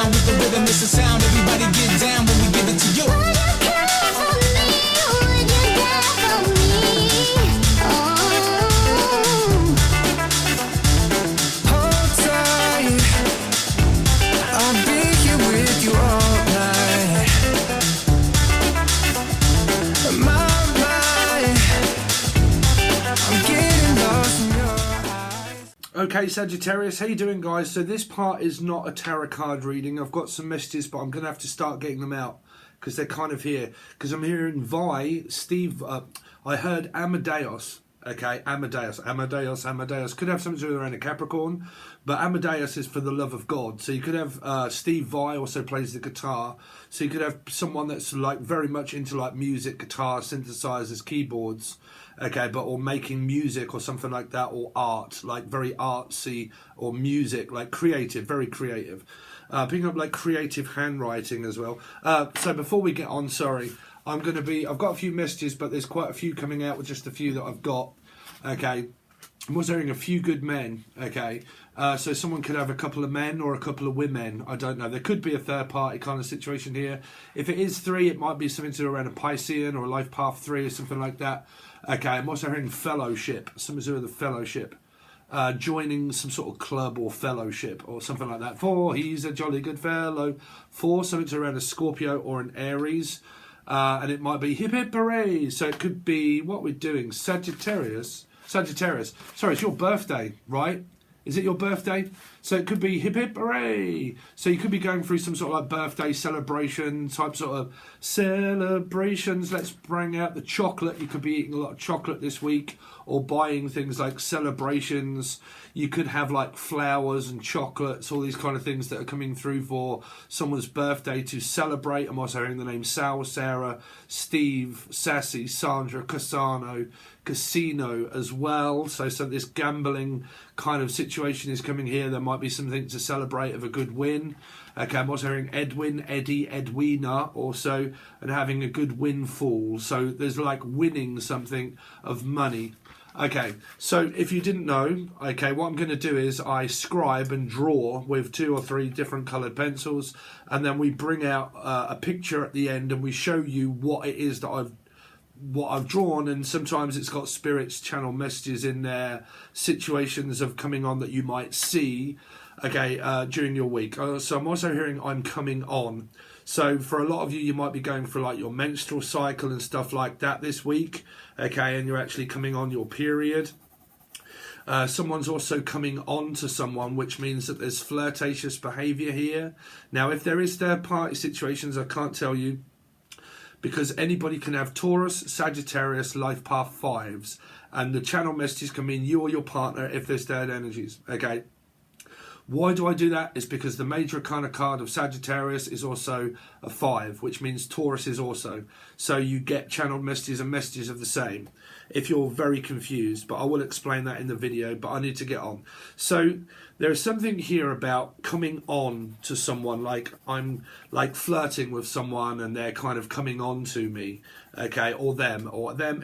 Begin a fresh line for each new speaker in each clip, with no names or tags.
down with the rhythm, it's a sound. Everybody get down when we give it to you.
Okay, Sagittarius, how you doing, guys? So this part is not a tarot card reading. I've got some messages, but I'm going to have to start getting them out because they're kind of here. Because I'm hearing Vi, Steve, I heard Amadeus. Okay, Amadeus. Could have something to do around a Capricorn, but Amadeus is for the love of God. So you could have Steve Vai also plays the guitar. So you could have someone that's like very much into like music, guitar, synthesizers, keyboards. Okay, but or making music or something like that, or art, like very artsy, or music, like creative, very creative. Picking up like creative handwriting as well. So before we get on, sorry, I've got a few messages, but there's quite a few coming out with just a few that I've got. Okay, I'm also hearing a few good men. Okay, so someone could have a couple of men or a couple of women. I don't know. There could be a third party kind of situation here. If it is three, it might be something to do around a Piscean or a life path 3 or something like that. Okay, I'm also hearing fellowship, something to do with the fellowship. Joining some sort of club or fellowship or something like that. 4, he's a jolly good fellow. 4, something to around a Scorpio or an Aries. And it might be hip hip hooray. So it could be what we're doing. Sagittarius. Sorry, it's your birthday, right? Is it your birthday? So it could be hip hip hooray. So you could be going through some sort of like birthday celebration type sort of celebrations. Let's bring out the chocolate. You could be eating a lot of chocolate this week or buying things like celebrations. You could have like flowers and chocolates, all these kind of things that are coming through for someone's birthday to celebrate. I'm also hearing the names Sal, Sarah, Steve, Sassy, Sandra, Casino as well. So this gambling kind of situation is coming here. There might be something to celebrate of a good win. Okay, I'm also hearing Edwin, Eddie, Edwina also, and having a good windfall. So there's like winning something of money. Okay, so if you didn't know, okay, what I'm going to do is I scribe and draw with 2 or 3 different coloured pencils, and then we bring out a picture at the end and we show you what it is that I've drawn, and sometimes it's got spirits, channel messages in there, situations of coming on that you might see, okay, during your week. So I'm also hearing I'm coming on. So for a lot of you, you might be going for like your menstrual cycle and stuff like that this week, okay, and you're actually coming on your period. Someone's also coming on to someone, which means that there's flirtatious behaviour here. Now, if there is third party situations, I can't tell you, because anybody can have Taurus, Sagittarius, life path 5s, and the channel messages can mean you or your partner if there's third energies, okay? Why do I do that? It's because the major arcana card of Sagittarius is also a 5, which means Taurus is also. So you get channeled messages and messages of the same if you're very confused, but I will explain that in the video, but I need to get on. So there's something here about coming on to someone, like I'm like flirting with someone and they're kind of coming on to me, okay, or them,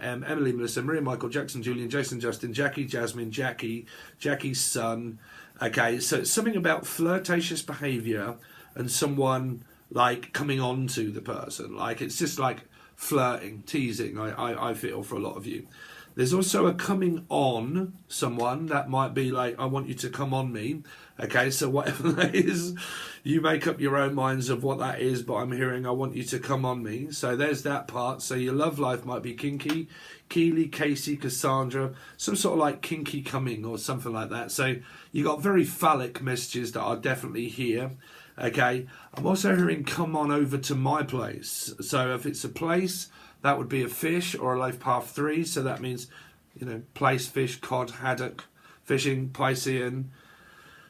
Emily, Melissa, Maria, Michael, Jackson, Julian, Jason, Justin, Jackie, Jasmine, Jackie's son. Okay, so it's something about flirtatious behaviour and someone like coming on to the person. Like it's just like flirting, teasing, I feel, for a lot of you. There's also a coming on someone that might be like, I want you to come on me. Okay, so whatever that is, you make up your own minds of what that is, but I'm hearing I want you to come on me. So there's that part. So your love life might be kinky. Keely, Casey, Cassandra, some sort of like kinky coming or something like that. So you got very phallic messages that are definitely here. Okay, I'm also hearing come on over to my place. So if it's a place, that would be a fish or a life path 3. So that means, you know, place, fish, cod, haddock, fishing, Piscean.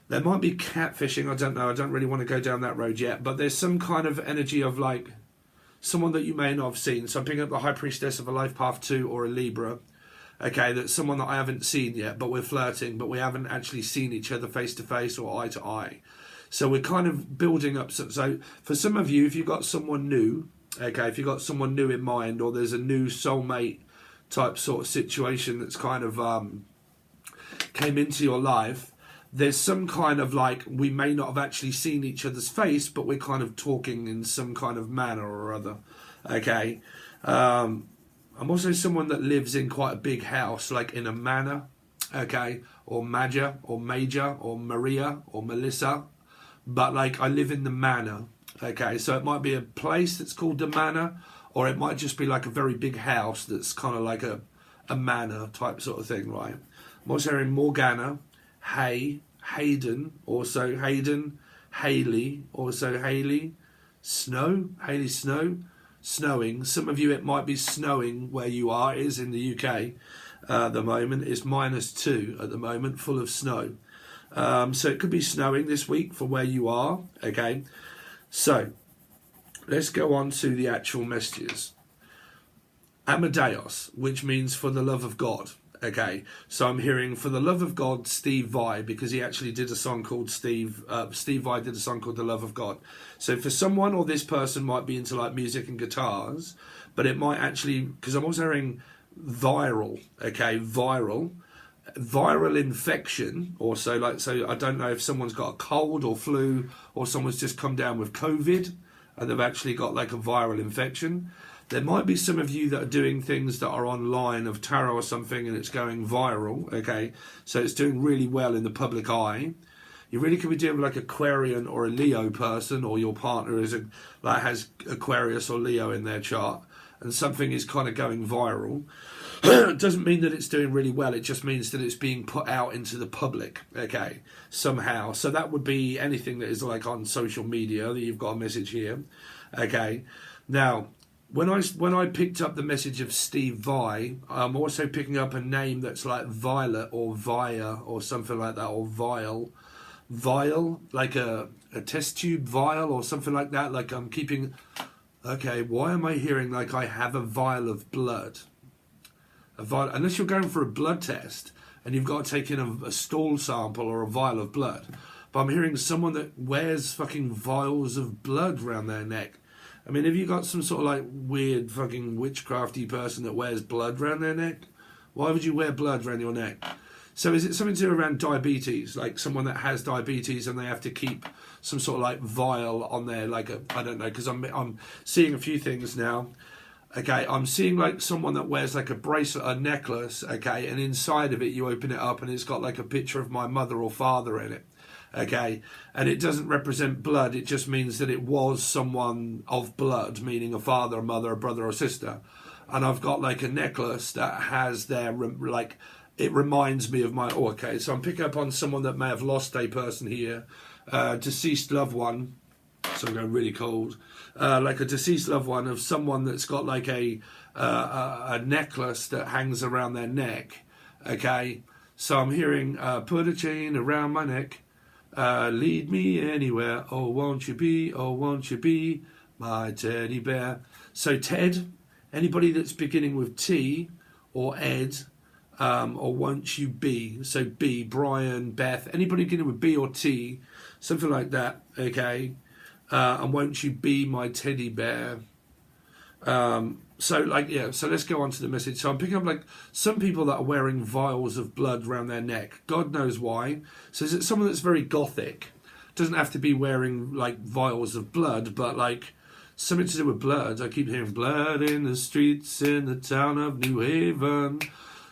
There might be catfishing, I don't know. I don't really want to go down that road yet. But there's some kind of energy of like someone that you may not have seen. So I'm picking up the High Priestess of a life path 2 or a Libra. Okay, that's someone that I haven't seen yet, but we're flirting, but we haven't actually seen each other face to face or eye to eye. So we're kind of building up. So for some of you, if you've got someone new, okay, if you've got someone new in mind, or there's a new soulmate type sort of situation that's kind of came into your life, there's some kind of like, we may not have actually seen each other's face, but we're kind of talking in some kind of manner or other. Okay. I'm also someone that lives in quite a big house, like in a manor. Okay. Or Major or Maria or Melissa. But like, I live in the manor. Okay. So it might be a place that's called the manor, or it might just be like a very big house that's kind of like a manor type sort of thing, right? I'm also hearing Morgana, Hayden, also Hayden, Haley, also Haley, Haley Snow, snowing. Some of you, it might be snowing where you are. It is in the UK at the moment. It's -2 at the moment, full of snow. So it could be snowing this week for where you are. Okay, so let's go on to the actual messages. Amadeus, which means for the love of God. Okay, so I'm hearing for the love of God, Steve Vai, because he actually did a song called Steve Vai did a song called The Love of God. So for someone, or this person might be into like music and guitars, but it might actually, because I'm also hearing viral. Okay, viral infection also, like, so I don't know if someone's got a cold or flu, or someone's just come down with COVID and they've actually got like a viral infection. There might be some of you that are doing things that are online of tarot or something, and it's going viral. Okay, so it's doing really well in the public eye. You really could be doing like Aquarian or a Leo person, or your partner is has Aquarius or Leo in their chart, and something is kind of going viral. It doesn't mean that it's doing really well. It just means that it's being put out into the public, okay, somehow. So that would be anything that is like on social media, that you've got a message here, okay. Now, when I picked up the message of Steve Vai, I'm also picking up a name that's like Violet or Via or something like that, or Vial, like a test tube vial or something like that. Like I'm keeping. Okay, why am I hearing like I have a vial of blood? A vial, unless you're going for a blood test and you've got to take in a stool sample or a vial of blood. But I'm hearing someone that wears fucking vials of blood around their neck. I mean, have you got some sort of like weird fucking witchcrafty person that wears blood around their neck? Why would you wear blood around your neck? So is it something to do around diabetes? Like someone that has diabetes and they have to keep some sort of like vial on there, like a, I don't know, because I'm seeing a few things now. Okay, I'm seeing like someone that wears like a bracelet, a necklace, okay, and inside of it you open it up and it's got like a picture of my mother or father in it. Okay, and it doesn't represent blood, it just means that it was someone of blood, meaning a father, a mother, a brother or sister. And I've got like a necklace that has their, like, it reminds me of my, oh, okay, so I'm picking up on someone that may have lost a person here, deceased loved one, so I'm going really cold, like a deceased loved one of someone that's got like a necklace that hangs around their neck, okay? So I'm hearing, put a chain around my neck, lead me anywhere, oh won't you be my teddy bear. So Ted, anybody that's beginning with T or Ed, or won't you be, so B, Brian, Beth, anybody beginning with B or T, something like that, okay, and won't you be my teddy bear. So like, yeah, so let's go on to the message. So I'm picking up like some people that are wearing vials of blood around their neck. God knows why. So is it someone that's very gothic? Doesn't have to be wearing like vials of blood, but like something to do with blood. I keep hearing blood in the streets in the town of New Haven.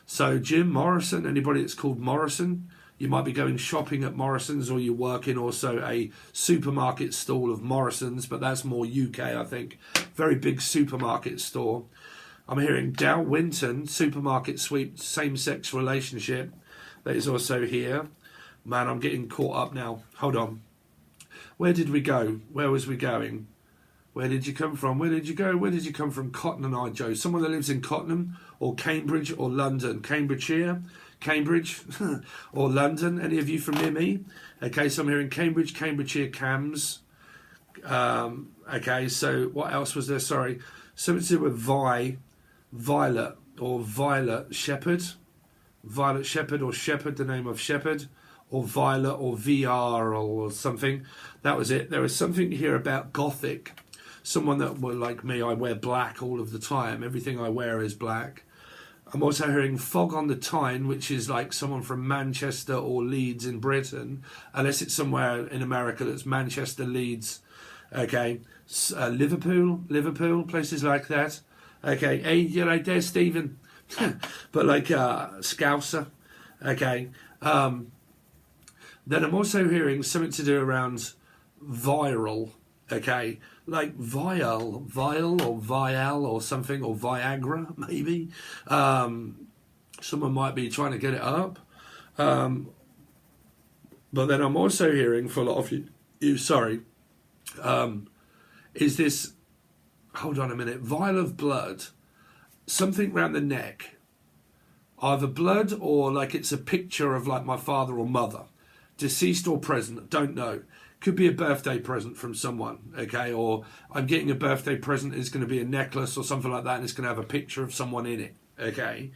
So Jim Morrison, anybody that's called Morrison, you might be going shopping at Morrison's, or you work in also a supermarket stall of Morrison's, but that's more UK, I think. Very big supermarket store. I'm hearing Dow Winton, supermarket sweep, same-sex relationship. That is also here. Man, I'm getting caught up now. Hold on. Where did we go? Where was we going? Where did you come from? Where did you go? Where did you come from? Cotton I, Joe. Someone that lives in Cottenham or Cambridge or London. Cambridgeshire, Cambridge or London. Any of you from near me? Okay, so I'm hearing Cambridge, Cambridgeshire, Cams. Okay, so what else was there? Sorry. Something to do with Violet or Violet Shepherd. Violet Shepherd or Shepherd, the name of Shepherd. Or Violet or VR or something. That was it. There was something here about Gothic. Someone that were like me, I wear black all of the time. Everything I wear is black. I'm also hearing fog on the Tyne, which is like someone from Manchester or Leeds in Britain, unless it's somewhere in America that's Manchester, Leeds, okay, Liverpool, places like that. Okay, hey, you're right there, Stephen. But like Scouser, okay. Then I'm also hearing something to do around viral, okay, like vial or vial or something, or Viagra maybe. Someone might be trying to get it up. But then I'm also hearing for a lot of you sorry, is this, hold on a minute, vial of blood, something round the neck, either blood or like it's a picture of like my father or mother, deceased or present, don't know. Could be a birthday present from someone, okay, or I'm getting a birthday present, it's going to be a necklace or something like that, and it's going to have a picture of someone in it, okay.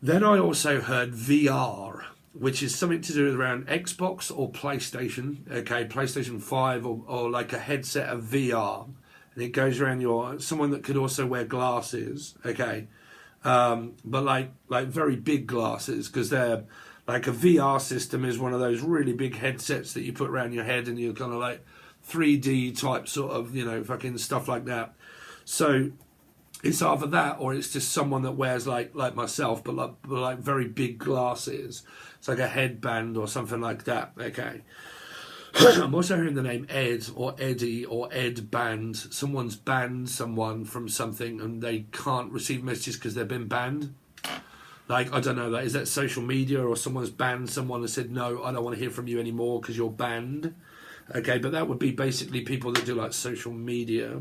Then I also heard VR, which is something to do with around Xbox or PlayStation, okay, PlayStation 5 or like a headset of VR, and it goes around someone that could also wear glasses, okay, but like very big glasses, because they're like a VR system is one of those really big headsets that you put around your head and you're kind of like 3D type sort of, fucking stuff like that. So it's either that or it's just someone that wears like myself, but like very big glasses. It's like a headband or something like that. Okay. I'm also hearing the name Ed or Eddie or Ed banned. Someone's banned someone from something and they can't receive messages because they've been banned. Like, I don't know, is that social media or someone's banned someone and said, no, I don't want to hear from you anymore because you're banned. Okay, but that would be basically people that do like social media.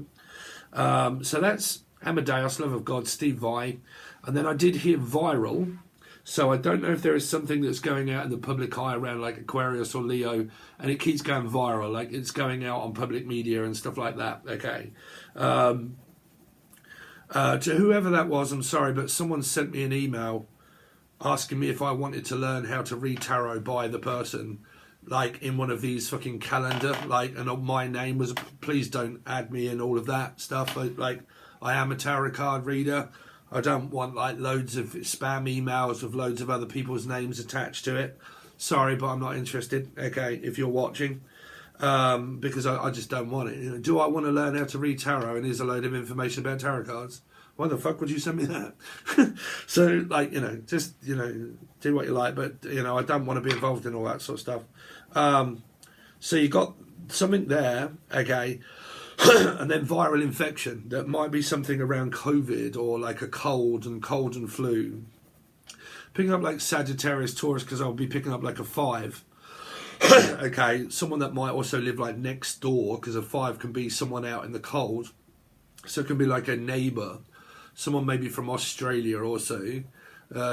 So that's Amadeus, Love of God, Steve Vai. And then I did hear viral. So I don't know if there is something that's going out in the public eye around like Aquarius or Leo, and it keeps going viral, like it's going out on public media and stuff like that. Okay. To whoever that was, I'm sorry, but someone sent me an email asking me if I wanted to learn how to read tarot by the person, like in one of these fucking calendar, like, and my name was, please don't add me in all of that stuff. Like, I am a tarot card reader. I don't want like loads of spam emails with loads of other people's names attached to it. Sorry, but I'm not interested. Okay, if you're watching. Because I just don't want it. Do I want to learn how to read tarot and here's a load of information about tarot cards? Why the fuck would you send me that? So, like, just, do what you like, but, I don't want to be involved in all that sort of stuff. So you got something there, okay, and then viral infection. That might be something around COVID or like a cold and flu. Picking up like Sagittarius, Taurus, because I'll be picking up like a 5. Okay, someone that might also live like next door, because a 5 can be someone out in the cold. So it can be like a neighbour. Someone maybe from Australia also.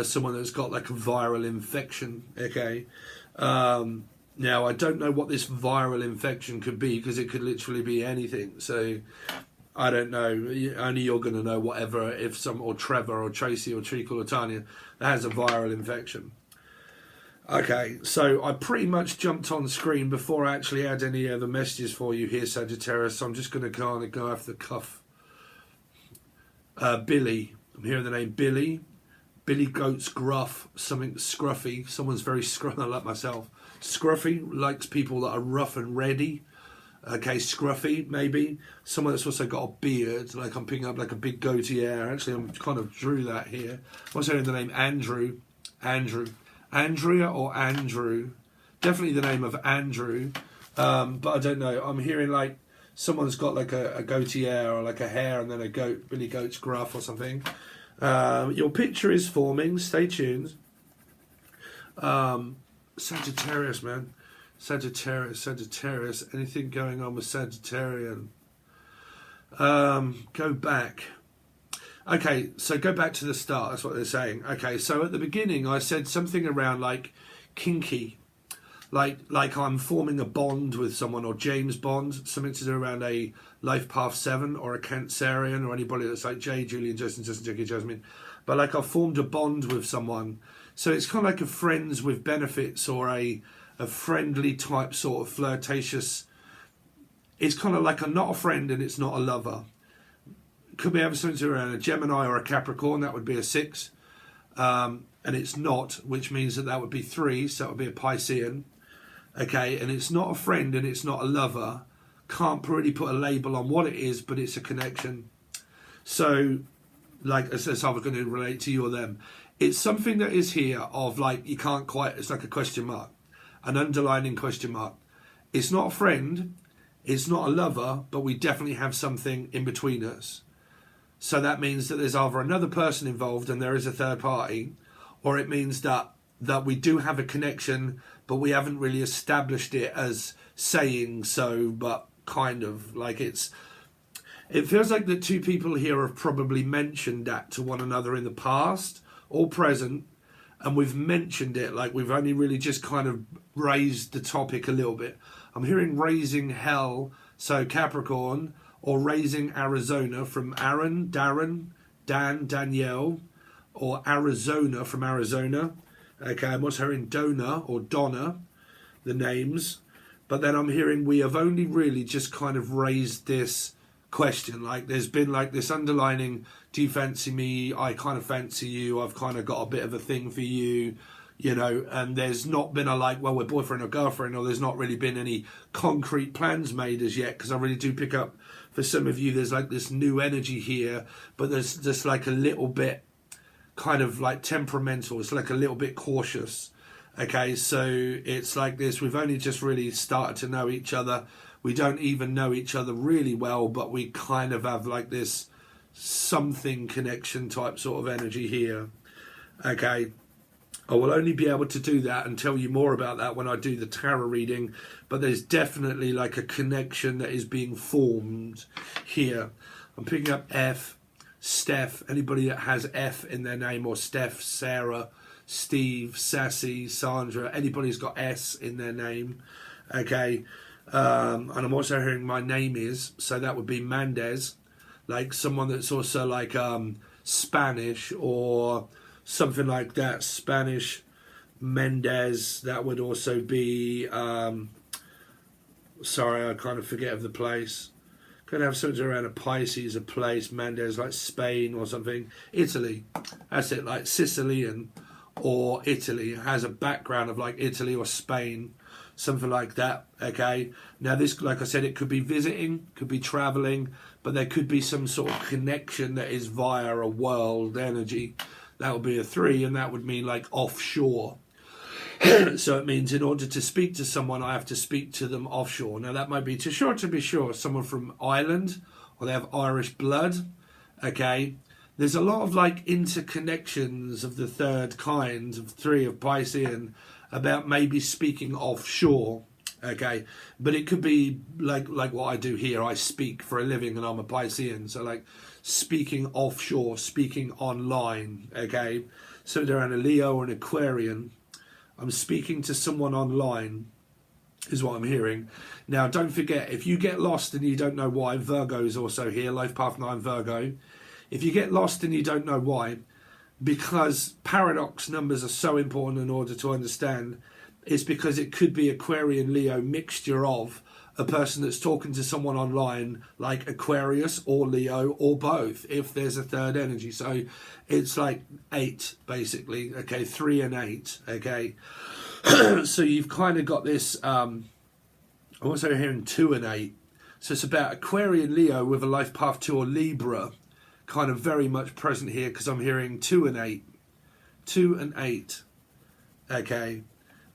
Someone that's got like a viral infection. Okay. Now, I don't know what this viral infection could be, because it could literally be anything. So, I don't know. Only you're going to know whatever, if or Trevor or Tracy or Treacle or Tanya that has a viral infection. Okay, so I pretty much jumped on screen before I actually had any other messages for you here, Sagittarius. So I'm just going to kind of go off the cuff. Billy. I'm hearing the name Billy. Billy Goat's Gruff. Something scruffy. Someone's very scruffy, like myself. Scruffy, likes people that are rough and ready. Okay, scruffy, maybe. Someone that's also got a beard, like I'm picking up like a big goatee hair. Actually, I'm kind of drew that here. I'm also hearing the name Andrew. Andrea or Andrew. Definitely the name of Andrew. But I don't know. I'm hearing like someone's got like a goatee hair or like a hair and then a goat, Billy Goat's Gruff or something. Your picture is forming. Stay tuned. Sagittarius, man. Sagittarius. Anything going on with Sagittarian? Go back. Okay, so go back to the start. That's what they're saying. Okay, so at the beginning I said something around like kinky. Like I'm forming a bond with someone, or James Bond, something to do around a Life Path 7 or a Cancerian, or anybody that's like Jay, Julian, Justin, Jackie, Jasmine. But like I've formed a bond with someone. So it's kind of like a friends with benefits, or a friendly type sort of flirtatious. It's kind of like I'm not a friend and it's not a lover. could be having something around a Gemini or a Capricorn. That would be a 6. And it's not, which means that would be 3. So that would be a Piscean. Okay, and it's not a friend and it's not a lover. Can't really put a label on what it is, but it's a connection. So, like as I was going to relate to you or them, it's something that is here of like you can't quite. It's like a question mark, an underlining question mark. It's not a friend, it's not a lover, but we definitely have something in between us. So that means that there's either another person involved and there is a third party, or it means that we do have a connection, but we haven't really established it as saying so, but kind of like it feels like the two people here have probably mentioned that to one another in the past or present, and we've mentioned it, like we've only really just kind of raised the topic a little bit. I'm hearing raising hell, so Capricorn, or raising Arizona from Aaron, Darren, Dan, Danielle, or Arizona from Arizona. Okay, I'm also hearing Donna or Donna, the names. But then I'm hearing we have only really just kind of raised this question. Like there's been like this underlining, do you fancy me? I kind of fancy you. I've kind of got a bit of a thing for you, you know, and there's not been a like, well, we're boyfriend or girlfriend, or there's not really been any concrete plans made as yet, because I really do pick up for some of you, there's like this new energy here, but there's just like a little bit kind of like temperamental. It's like a little bit cautious. Okay, so it's like this. We've only just really started to know each other. We don't even know each other really well, but we kind of have like this something connection type sort of energy here. Okay, I will only be able to do that and tell you more about that when I do the tarot reading, but there's definitely like a connection that is being formed here. I'm picking up F, Steph, anybody that has F in their name, or Steph, Sarah, Steve, Sassy, Sandra, anybody who's got S in their name. Okay, and I'm also hearing my name is, so that would be Mendez, like someone that's also like Spanish or something like that. Spanish, Mendez, that would also be sorry, I kind of forget of the place. Could have something around a Pisces, a place, Mendez, like Spain or something. Italy, that's it, like Sicilian or Italy. It has a background of like Italy or Spain, something like that. Okay, now this, like I said, it could be visiting, could be traveling, but there could be some sort of connection that is via a world energy. That would be a 3, and that would mean like offshore. So it means in order to speak to someone, I have to speak to them offshore. Now that might be too short to be sure. Someone from Ireland, or they have Irish blood. Okay, there's a lot of like interconnections of the third kind of 3 of Piscean about maybe speaking offshore. Okay, but it could be like what I do here. I speak for a living, and I'm a Piscean, so like speaking offshore, speaking online. Okay, so they're an Leo or an Aquarian. I'm speaking to someone online, is what I'm hearing. Now, don't forget, if you get lost and you don't know why, Virgo is also here, Life Path 9 Virgo. If you get lost and you don't know why, because paradox numbers are so important in order to understand, it's because it could be Aquarian Leo mixture of a person that's talking to someone online like Aquarius or Leo or both, if there's a third energy. So it's like 8 basically. Okay, 3 and 8. Okay, so you've kind of got this I'm also hearing 2 and 8. So it's about Aquarian Leo with a life path 2 or Libra kind of very much present here, because I'm hearing 2 and 8. 2 and 8. Okay,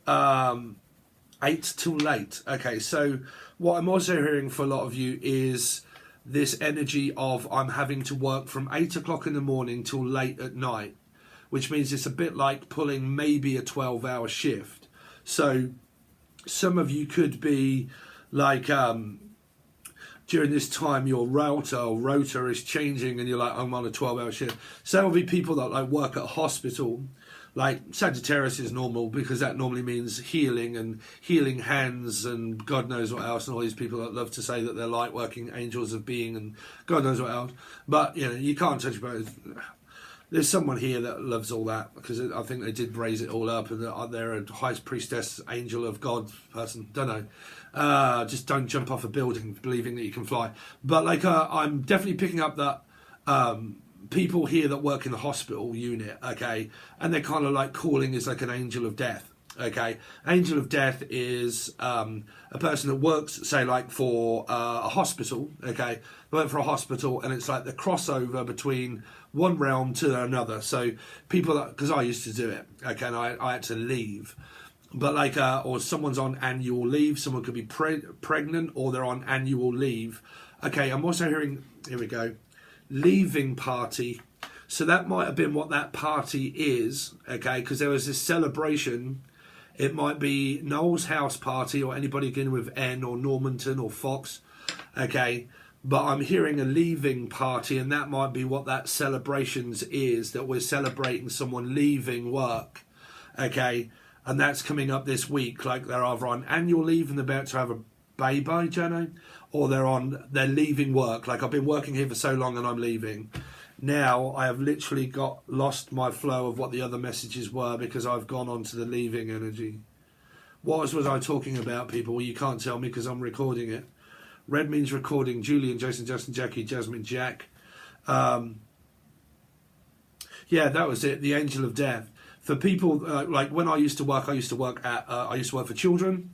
8 till late. Okay, so what I'm also hearing for a lot of you is this energy of I'm having to work from 8 o'clock in the morning till late at night, which means it's a bit like pulling maybe a 12-hour shift. So some of you could be like during this time your rota is changing and you're like, I'm on a 12-hour shift. So there will be people that like work at a hospital. Like Sagittarius is normal, because that normally means healing and healing hands and God knows what else, and all these people that love to say that they're light working angels of being and God knows what else. But you know, you can't touch both. There's someone here that loves all that, because I think they did raise it all up, and they're a high priestess, angel of God person. Don't know. Just don't jump off a building believing that you can fly. But like I'm definitely picking up that people here that work in the hospital unit, okay, and they're kind of like calling is like an angel of death. Okay, angel of death is a person that works, say, like for a hospital. Okay, they work for a hospital, and it's like the crossover between one realm to another. So people, because I used to do it, okay, and I had to leave, but like, or someone's on annual leave. Someone could be pregnant, or they're on annual leave. Okay, I'm also hearing. Here we go, leaving party. So that might have been what that party is. Okay, because there was this celebration. It might be Noel's house party or anybody beginning with N or Normanton or Fox, okay? But I'm hearing a leaving party, and that might be what that celebrations is, that we're celebrating someone leaving work, okay? And that's coming up this week, like they're either on annual leave and they're about to have a baby, Jano, or they're leaving work. Like, I've been working here for so long and I'm leaving. Now I have literally lost my flow of what the other messages were because I've gone on to the leaving energy. What was I talking about, people? Well, you can't tell me because I'm recording it. Red means recording. Julian, Jason, Justin, Jackie, Jasmine, Jack. Yeah, that was it. The angel of death. For people, like when I used to work for children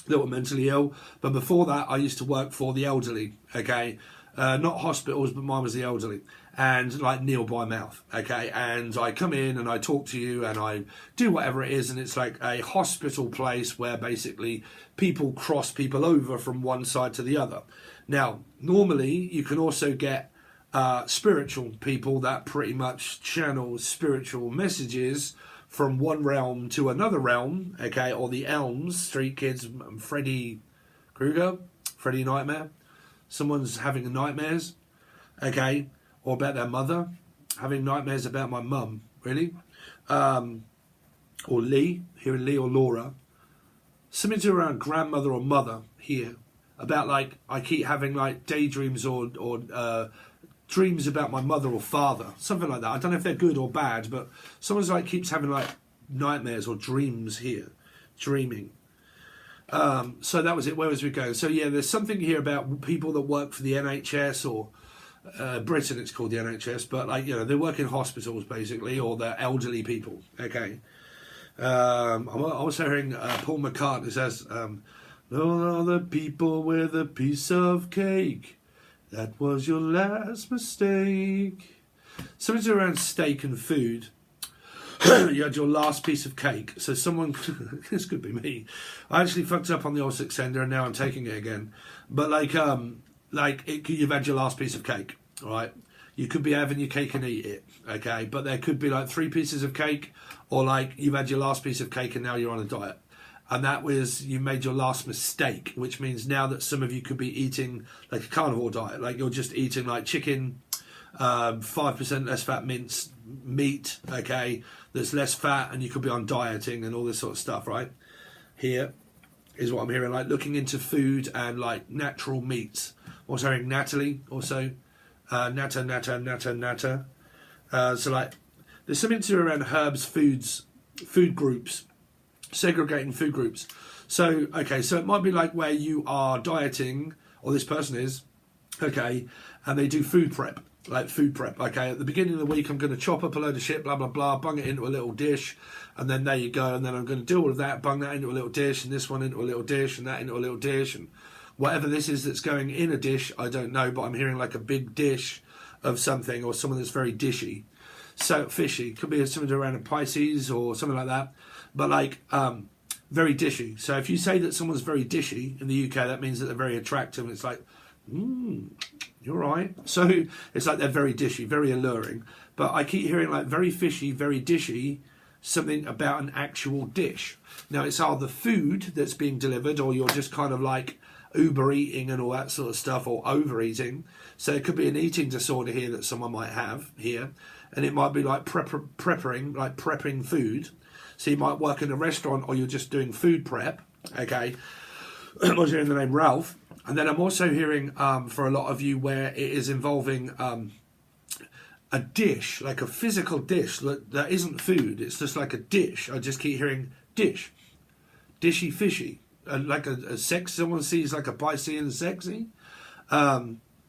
that were mentally ill. But before that, I used to work for the elderly, okay? Not hospitals, but mine was the elderly. And like Neil by mouth, okay? And I come in and I talk to you and I do whatever it is, and it's like a hospital place where basically people cross people over from one side to the other. Now, normally you can also get spiritual people that pretty much channel spiritual messages from one realm to another realm, okay? Or the Elms, Street Kids, Freddy Krueger, Freddy Nightmare. Someone's having nightmares, okay? Or about their mother, having nightmares about my mum, really? Or Lee, hearing Lee or Laura. Something to around grandmother or mother here, about like, I keep having like daydreams or dreams about my mother or father, something like that. I don't know if they're good or bad, but someone's like keeps having like nightmares or dreams here, dreaming. So that was it. Where was we going? So yeah, there's something here about people that work for the NHS or Britain, it's called the NHS, but like, you know, they work in hospitals basically, or they're elderly people. Okay. I'm also hearing Paul McCartney says, "No other people with a piece of cake. That was your last mistake." Something around steak and food. You had your last piece of cake. So someone, this could be me. I actually fucked up on the old six ender and now I'm taking it again. But you've had your last piece of cake, right? You could be having your cake and eat it, okay? But there could be like 3 pieces of cake, or like you've had your last piece of cake and now you're on a diet. And that was, you made your last mistake, which means now that some of you could be eating like a carnivore diet, like you're just eating like chicken, 5% less fat minced meat, okay, that's less fat, and you could be on dieting and all this sort of stuff, right? Here is what I'm hearing, like looking into food and like natural meats. Also hearing Natalie, also Natta. So like there's something to do around herbs, food groups, segregating food groups. So okay, so it might be like where you are dieting, or this person is, okay, and they do food prep. Like food prep, okay, at the beginning of the week I'm going to chop up a load of shit, blah blah blah, bung it into a little dish, and then there you go, and then I'm going to do all of that, bung that into a little dish, and this one into a little dish, and that into a little dish, and whatever this is that's going in a dish, I don't know, but I'm hearing like a big dish of something, or someone that's very dishy, so fishy, could be something around a Pisces or something like that, but like very dishy. So if you say that someone's very dishy in the UK, that means that they're very attractive, and it's like, you're right. So it's like they're very dishy, very alluring. But I keep hearing like very fishy, very dishy, something about an actual dish. Now it's either food that's being delivered, or you're just kind of like Uber eating and all that sort of stuff, or overeating. So it could be an eating disorder here that someone might have here. And it might be like prepping food. So you might work in a restaurant, or you're just doing food prep. Okay. I was hearing the name Ralph. And then I'm also hearing for a lot of you where it is involving a dish, like a physical dish that isn't food. It's just like a dish. I just keep hearing dish, dishy fishy, like a sex. Someone sees like a Piscean sexy,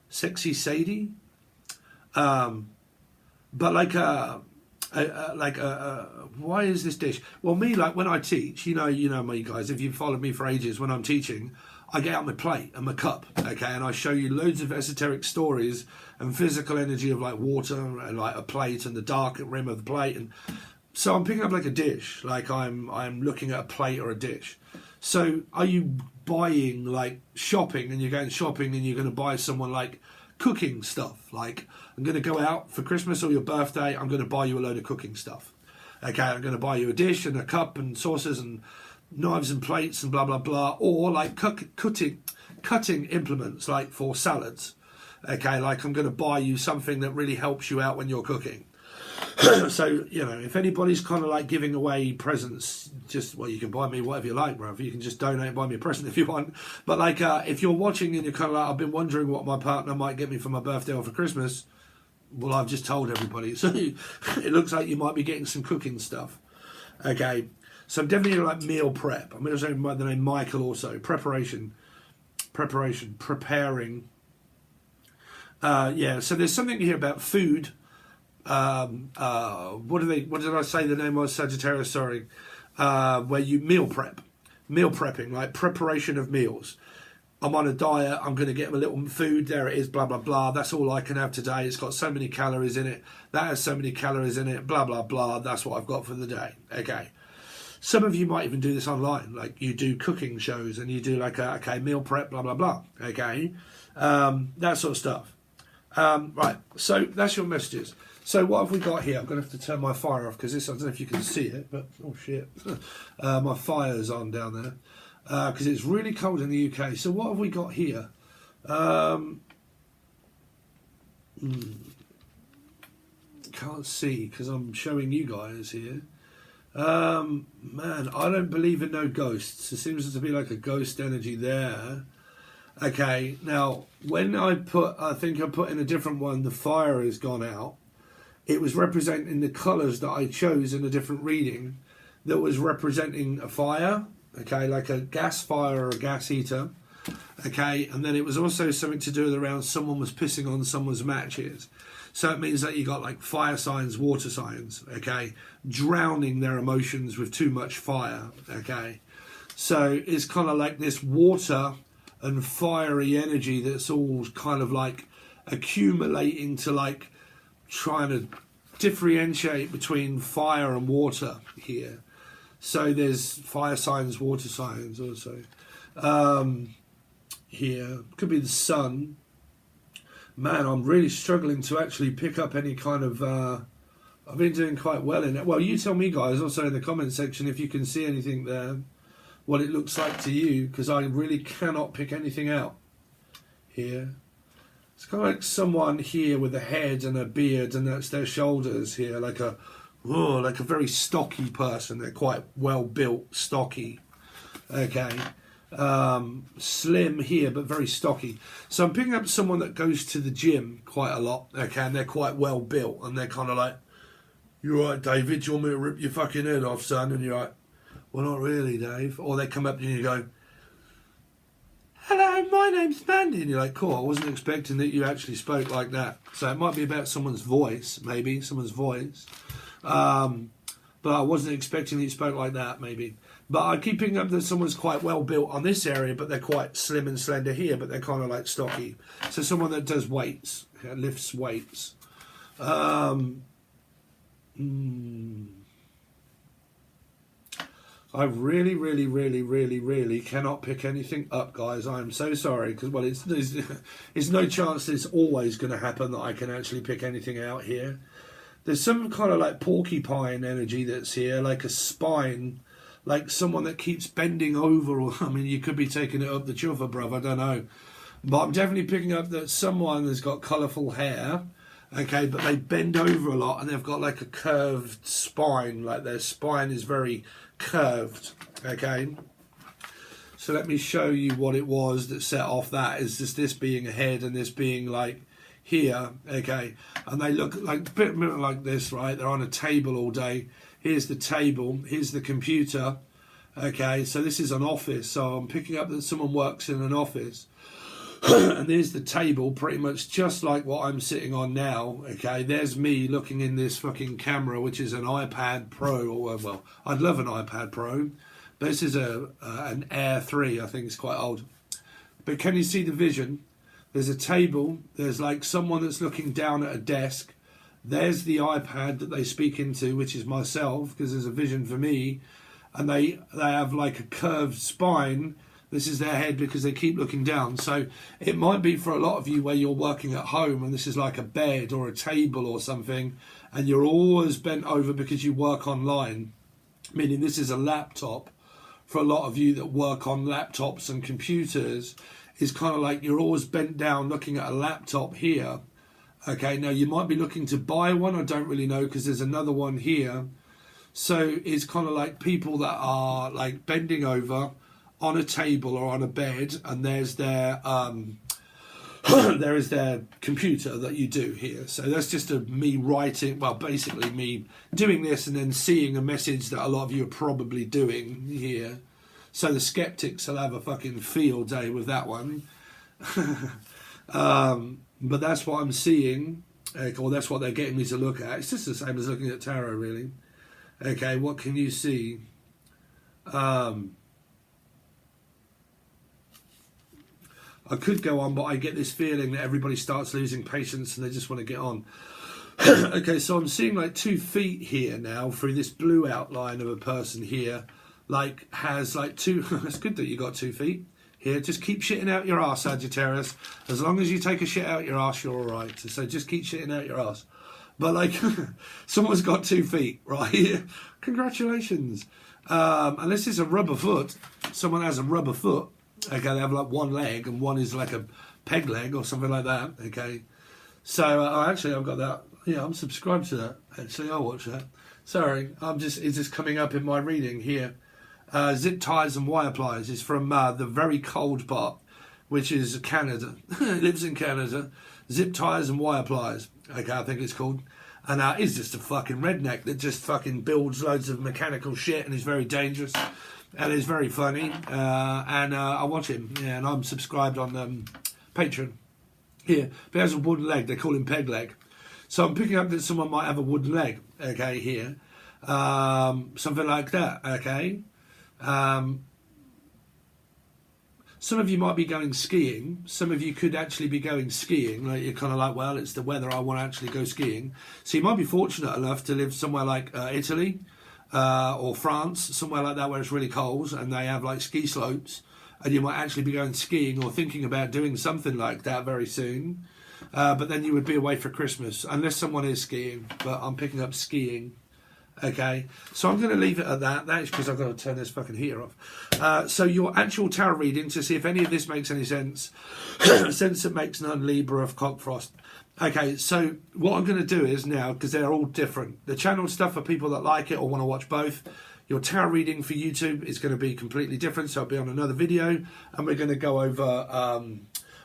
sexy Sadie. But like why is this dish? Well, me, like when I teach, you know me guys, if you've followed me for ages, when I'm teaching, I get out my plate and my cup, okay, and I show you loads of esoteric stories and physical energy of like water and like a plate and the dark rim of the plate. And so I'm picking up like a dish, like I'm looking at a plate or a dish. So are you buying, like shopping, and you're going shopping and you're going to buy someone like cooking stuff? Like, I'm going to go out for Christmas or your birthday, I'm going to buy you a load of cooking stuff. Okay, I'm going to buy you a dish and a cup and saucers and knives and plates and blah, blah, blah. Or like cutting implements, like for salads. Okay, like I'm going to buy you something that really helps you out when you're cooking. So, you know, if anybody's kind of like giving away presents, just, well, you can buy me whatever you like, bro. You can just donate and buy me a present if you want. But like, if you're watching and you're kind of like, I've been wondering what my partner might get me for my birthday or for Christmas, well, I've just told everybody. So it looks like you might be getting some cooking stuff. Okay, so definitely like meal prep. I'm going to say by the name Michael also. Preparing. Yeah, so there's something here about food. What did I say the name was? Sagittarius, sorry. Where you meal prepping, like preparation of meals. I'm on a diet, I'm going to get a little food, there it is, blah, blah, blah. That's all I can have today. It's got so many calories in it. That has so many calories in it, blah, blah, blah. That's what I've got for the day. Okay. Some of you might even do this online. Like you do cooking shows and you do like, meal prep, blah, blah, blah. Okay. That sort of stuff. Right. So that's your messages. So what have we got here? I'm going to have to turn my fire off because this, I don't know if you can see it, but oh shit. My fire's on down there. Because it's really cold in the UK. So what have we got here? Can't see because I'm showing you guys here. Man, I don't believe in no ghosts. There seems to be like a ghost energy there. Okay, now when I think I put in a different one, the fire has gone out. It was representing the colours that I chose in a different reading that was representing a fire. Okay, like a gas fire or a gas heater. Okay, and then it was also something to do with around someone was pissing on someone's matches. So it means that you got like fire signs, water signs, okay, drowning their emotions with too much fire, okay. So it's kind of like this water and fiery energy that's all kind of like accumulating to like trying to differentiate between fire and water here. So there's fire signs, water signs also. Here, could be the sun. Man, I'm really struggling to actually pick up any kind of... I've been doing quite well in it. Well, you tell me, guys, also in the comment section, if you can see anything there, what it looks like to you, because I really cannot pick anything out here. It's kind of like someone here with a head and a beard, and that's their shoulders here, like a very stocky person. They're quite well built, stocky. Okay. Slim here, but very stocky. So I'm picking up someone that goes to the gym quite a lot. Okay, and they're quite well built, and they're kind of like, "You right, David? Do you want me to rip your fucking head off, son?" And you're like, "Well, not really, Dave." Or they come up to you and you go, "Hello, my name's Mandy," and you're like, "Cool, I wasn't expecting that you actually spoke like that." So it might be about someone's voice, maybe someone's voice. But I wasn't expecting that you spoke like that, maybe. But I keep picking up that someone's quite well built on this area, but they're quite slim and slender here, but they're kind of like stocky. So someone that does weights, lifts weights. I really cannot pick anything up, guys. I am so sorry, because, well, it's no chance that it's always going to happen that I can actually pick anything out here. There's some kind of like porcupine energy that's here, like a spine, like someone that keeps bending over, or, I mean, you could be taking it up the chufa, bruv, I don't know. But I'm definitely picking up that someone has got colourful hair, okay, but they bend over a lot and they've got like a curved spine, like their spine is very curved, okay. So let me show you what it was that set off that. Is just this being a head and this being like here, okay, and they look like a bit like this, right? They're on a table all day. Here's the table, here's the computer, okay, so this is an office, so I'm picking up that someone works in an office. And there's the table, pretty much just like what I'm sitting on now. Okay, there's me looking in this fucking camera, which is an iPad Pro. Or well, I'd love an iPad Pro. This is an Air 3, I think it's quite old. But can you see the vision? There's a table. There's like someone that's looking down at a desk. There's the iPad that they speak into, which is myself, because there's a vision for me. And they have like a curved spine. This is their head because they keep looking down. So it might be for a lot of you where you're working at home and this is like a bed or a table or something, and you're always bent over because you work online, meaning this is a laptop. For a lot of you that work on laptops and computers, is kind of like you're always bent down looking at a laptop here. Okay, now you might be looking to buy one. I don't really know because there's another one here. So it's kind of like people that are like bending over on a table or on a bed, and there's their there is their computer that you do here. So that's just me writing, well, basically me doing this and then seeing a message that a lot of you are probably doing here. So the skeptics will have a fucking field day with that one. But that's what I'm seeing, or that's what they're getting me to look at. It's just the same as looking at tarot, really. Okay, what can you see? I could go on, but I get this feeling that everybody starts losing patience and they just want to get on. Okay, so I'm seeing like 2 feet here now through this blue outline of a person here. Like, has like 2... It's good that you got 2 feet here. Just keep shitting out your arse, Sagittarius. As long as you take a shit out your arse, you're all right. So just keep shitting out your arse. But like, someone's got 2 feet, right? Congratulations. And this is a rubber foot. Someone has a rubber foot. Okay, they have like 1 leg and one is like a peg leg or something like that. Okay, so actually I've got that. Yeah, I'm subscribed to that. Actually, I'll watch that. Sorry, it's just coming up in my reading here. Zip ties and wire pliers is from the very cold part, which is Canada. It lives in Canada. Zip ties and wire pliers. Okay, I think it's called. And he's just a fucking redneck that just fucking builds loads of mechanical shit and is very dangerous. And it's very funny, and I watch him, yeah, and I'm subscribed on Patreon. Here, but he has a wooden leg, they call him peg leg. So I'm picking up that someone might have a wooden leg, okay, here. Something like that, okay. Some of you might be going skiing. Some of you could actually be going skiing. Like you're kind of like, well, it's the weather, I want to actually go skiing. So you might be fortunate enough to live somewhere like Italy, or France, somewhere like that where it's really cold and they have like ski slopes, and you might actually be going skiing or thinking about doing something like that very soon, but then you would be away for Christmas unless someone is skiing. But I'm picking up skiing. Okay, so I'm going to leave it at that. That's because I've got to turn this fucking heater off. So your actual tarot reading, to see if any of this makes any sense. Sense that makes none, Libra of Cockfrost. Okay, so what I'm going to do is now, because they're all different, the channel stuff for people that like it or want to watch both. Your tarot reading for YouTube is going to be completely different, so I'll be on another video, and we're going to go over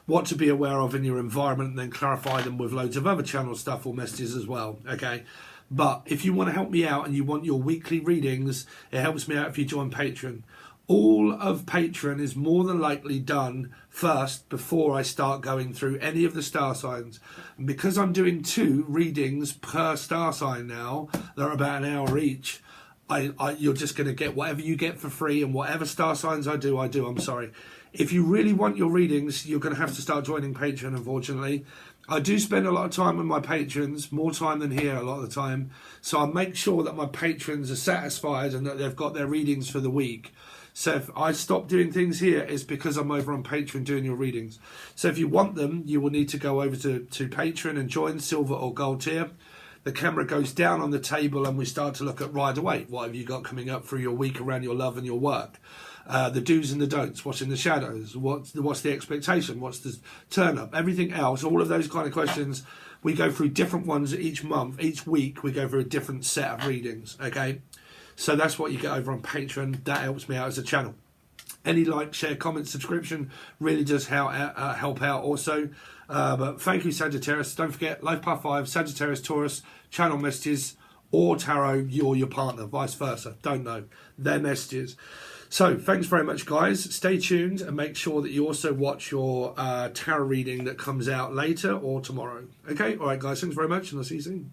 what to be aware of in your environment and then clarify them with loads of other channel stuff or messages as well, okay? But if you want to help me out and you want your weekly readings, it helps me out if you join Patreon. All of Patreon is more than likely done first before I start going through any of the star signs. And because I'm doing 2 readings per star sign now, they're about an hour each, you're just going to get whatever you get for free, and whatever star signs I do, I'm sorry. If you really want your readings, you're going to have to start joining Patreon, unfortunately. I do spend a lot of time with my patrons, more time than here a lot of the time. So I make sure that my patrons are satisfied and that they've got their readings for the week. So if I stop doing things here, it's because I'm over on Patreon doing your readings. So if you want them, you will need to go over to Patreon and join Silver or Gold tier. The camera goes down on the table and we start to look at right away. What have you got coming up for your week around your love and your work? The do's and the don'ts, what's in the shadows, what's the expectation, what's the turn up, everything else, all of those kind of questions. We go through different ones each month, each week we go through a different set of readings, okay? So that's what you get over on Patreon. That helps me out as a channel. Any like, share, comment, subscription really does help out also. But thank you, Sagittarius. Don't forget, Life Path 5, Sagittarius, Taurus, channel messages, or tarot, you're your partner, vice versa. Don't know. Their messages. So, thanks very much, guys. Stay tuned and make sure that you also watch your tarot reading that comes out later or tomorrow. Okay? All right, guys. Thanks very much, and I'll see you soon.